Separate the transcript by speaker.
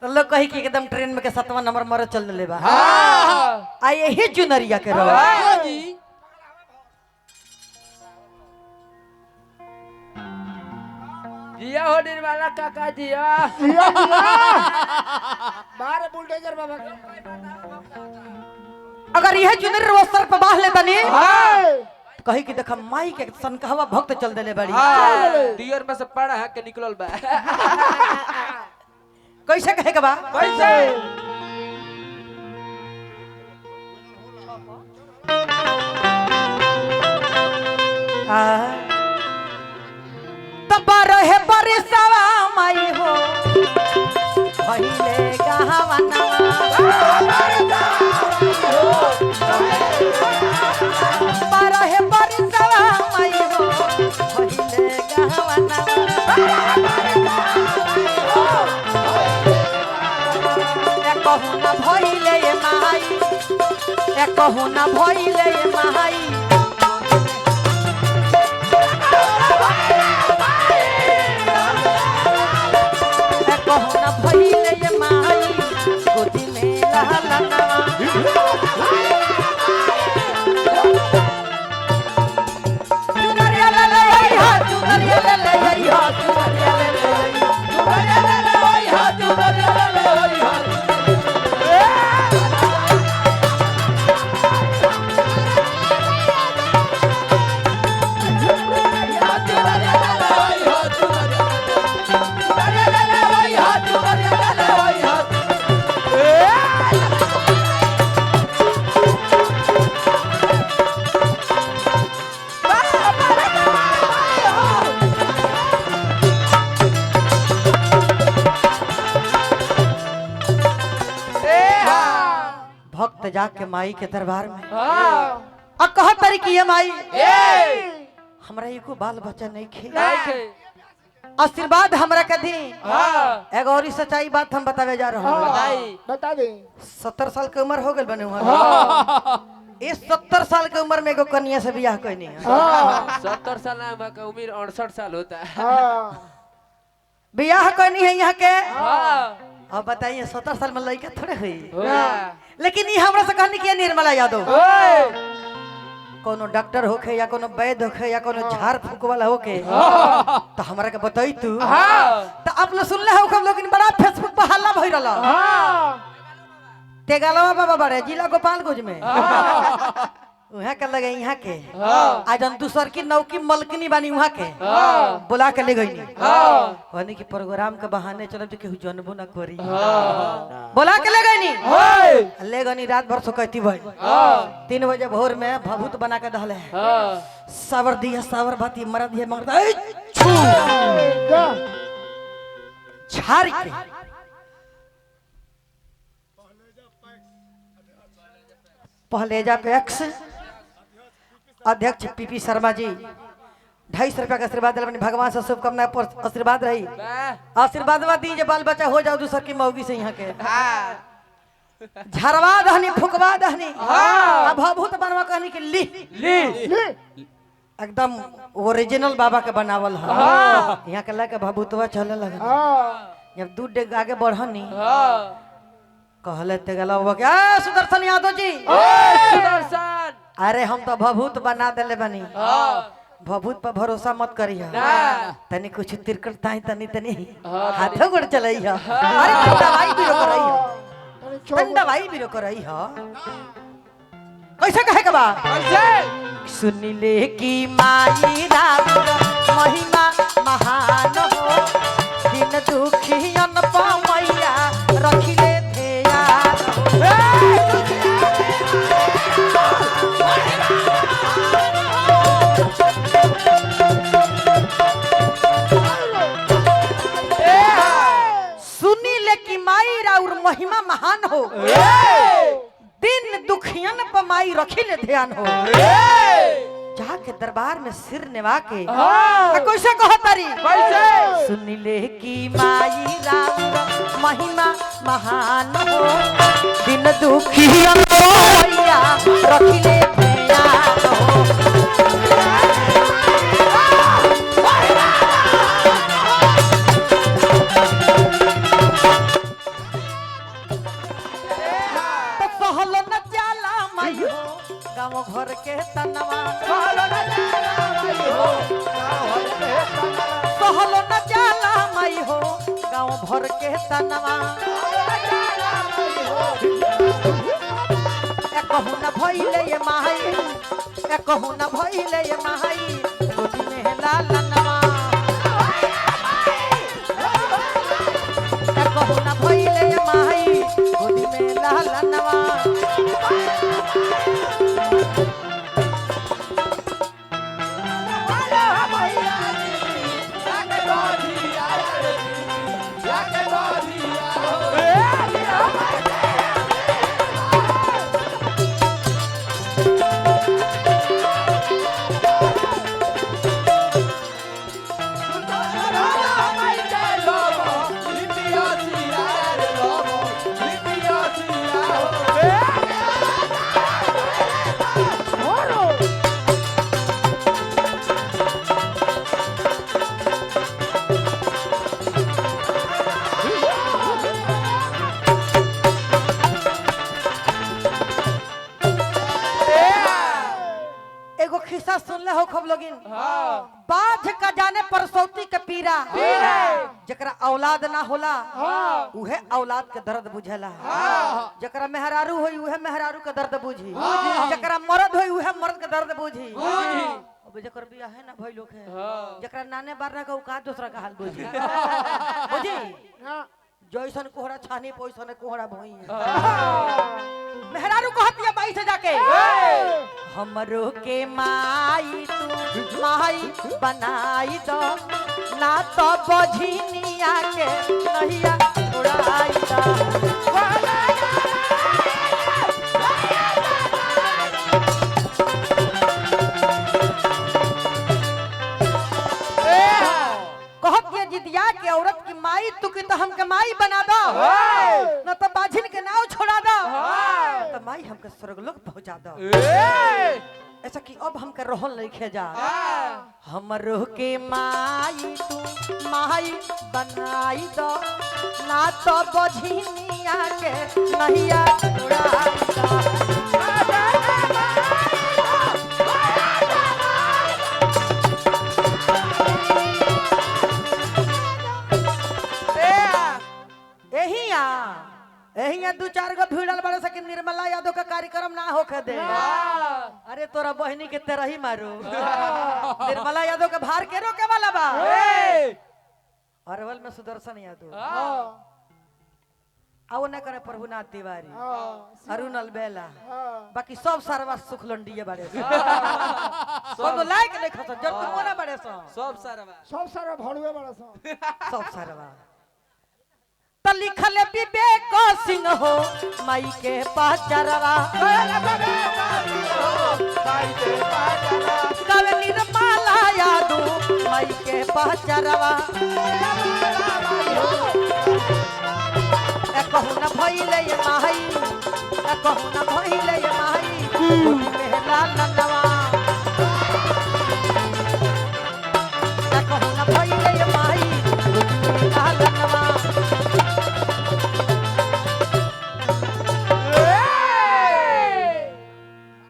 Speaker 1: तो लोग कही कि एकदम ट्रेन में के 7वां नंबर मर चल ले बा।
Speaker 2: हाँ
Speaker 1: आ यही चुनरिया के रहो।
Speaker 2: हाँ जी जिया हो निर्मला काका जिया
Speaker 3: बाहर बुलडोजर बाबा
Speaker 1: अगर यह चुनरी रो सर पे बाह लेता नी
Speaker 2: हाँ
Speaker 1: तो कही कि देख माई के सनकहवा भक्त चल देले बड़ी।
Speaker 2: हाँ डियर में से पड़ा है के निकलल बा
Speaker 1: कैसे कहे के बा
Speaker 2: कैसे
Speaker 1: तब रहे बरसवा माई हो पहिले गहवना रहे बरसवा माई हो पहिले गहवना कहू ना भइले माई कहू ना भइले माई कहू ना भइले माई गोदी में लहलना चुनरिया ले ले हा चुनरिया ले ले हा चुनरिया ले ले चुनरिया ले ले हा चुनरिया ले ले हा भक्त जाके माई के दरबार में
Speaker 2: हाँ
Speaker 1: आ कह तरी की ये माई
Speaker 2: ए
Speaker 1: हमरा एको बाल बच्चा नहीं खे
Speaker 2: नहीं खे
Speaker 1: आशीर्वाद हमरा के दी।
Speaker 2: हाँ
Speaker 1: एगो और सच्चाई बात हम बतावे जा रहे हैं।
Speaker 2: बताई
Speaker 3: बता दे
Speaker 1: 70 साल के उम्र हो गल बने वहाँ इस 70 साल के उम्र में एगो कन्या से बियाह कोई नहीं है।
Speaker 2: 70 साल का उम्र 68 साल होता है
Speaker 1: बियाह कोई नहीं है यहाँ के।
Speaker 2: हाँ
Speaker 1: अब बताइए 70 साल में लड़का थोड़े हुई
Speaker 2: होगा
Speaker 1: लेकिन ये हमरा से कहने की निर्मला यादव
Speaker 2: ओए
Speaker 1: कोनो डॉक्टर होके या कोनो वैद्य होके या कोनो झाड़ फूक वाला होके तो हमरा के बताई तू
Speaker 2: हाँ
Speaker 1: तो आप लोग सुनले हो हम लोग बड़ा फेसबुक पर हल्ला भई रहला तेगलवा बाबा बड़े जिला गोपालगंज में वहाँ के लगे यहाँ के आज हम दूसर की नौकी मलकनी बानी वहाँ के बुला के ले गई कहने की प्रोग्राम के बहाने चलो तो केहू जनबो ना करी बुला के ले गई ले गई रात भर सुकती भाई 3 बजे भोर में भभूत बना के दहले सावर दिया सावर भाती मर दिया मर झाड़ के पहलेजा पे एक्स अध्यक्ष पीपी शर्मा जी 250 रुपया का आशीर्वाद दिल भगवान से शुभकामना आशीर्वाद रही आशीर्वाद दीजिए बाल बच्चा हो जाओ दूसर की मौगी से यहाँ के झरवा दहनी फुकवा दहनी भभूत बनवा कहनी कि ली एकदम ओरिजिनल बाबा के बनावल है यहाँ के लाके भभूतवा चले लगा जब दूध डेग आगे बढ़नी कहले तेगलवा क्या सुदर्शन यादव जी
Speaker 2: सुदर्शन
Speaker 1: अरे हम तो भभूत बना देले बनी भभूत पर भरोसा मत करी तनी कुछ तिरकट ताई तनी तनी हाथों गोड़ चलाई है अरे दवाई भी रोक रही है दवाई भी रोक रही है कैसे कहे के बा सुनिले की माई राम महिमा महान हो दिन दुखियन पमैया रखिले महिमा महान हो दिन दुखियन पर माई रखी ले ध्यान हो जाके दरबार में सिर निभा के कैसे कहो तारी सुन ले की माई राम महिमा महान हो दिन दुखियन पर रखी ले ध्यान हो गाँव घर के तनवा
Speaker 3: कहलो न जाला माई हो गाँव घर के तनवा
Speaker 1: सहलो न जाला माई हो गाँव भर के तनवा कहू न भइले ये माई कहू न भइले ये माई गोदी में लालनवा कहू न भइले ये माई गोदी में लालनवा खिस्सा सुन ले हो खूब लोगिन बाझ का जाने परसौती के पीरा जकरा औलाद ना होला उहे औलाद के दर्द बुझेला जकरा मेहरारू होई उहे मेहरारू के दर्द बुझी जकरा मर्द होई उहे मर्द के दर्द बुझी अब जकर बियाह है ना भई लोग है जकरा नाने बारना का का दूसरा का हाल बुझी बुझी जैसन कोहरा छानी पोइसन कोहरा भई मेहरारू कहतिया बाई से जाके हमरो के माई तू माई बनाई दो ना तो बझिनिया के नहिया उड़ाई दो कहतिया जिदिया के औरत की माई तू की तो हमके माई बना दो ना तो बाझिन के नाव छोड़ा दो तो माई हमके स्वर्गलोक पहुंचा दो ऐसा कि अब हमके रोहन लिखे जा हमरो के माई तू माई बनाई दो ना तो बझिनिया के नहिया उड़ाई दो यही दू चार गो भिड़ल बड़े सके निर्मला यादव का कार्यक्रम ना होके दे अरे तोरा बहनी के तेरा ही मारू निर्मला यादव के भार के रोके वाला बा अरवल में सुदर्शन यादव आओ न करे प्रभुनाथ तिवारी अरुण अलबेला बाकी सब सारवा सुखलंडिये बड़े सब लायक नहीं खस जब तुम ना बड़े
Speaker 2: सब सारा
Speaker 3: भड़ुए बड़ा
Speaker 1: सब सारवा तो लिखल विवेक सिंह हो माई के पहचरवा कवि निर्मला यादव माई के पहचरवा कहू न भइले ये माई कहू न भइले ये माई में लालनवा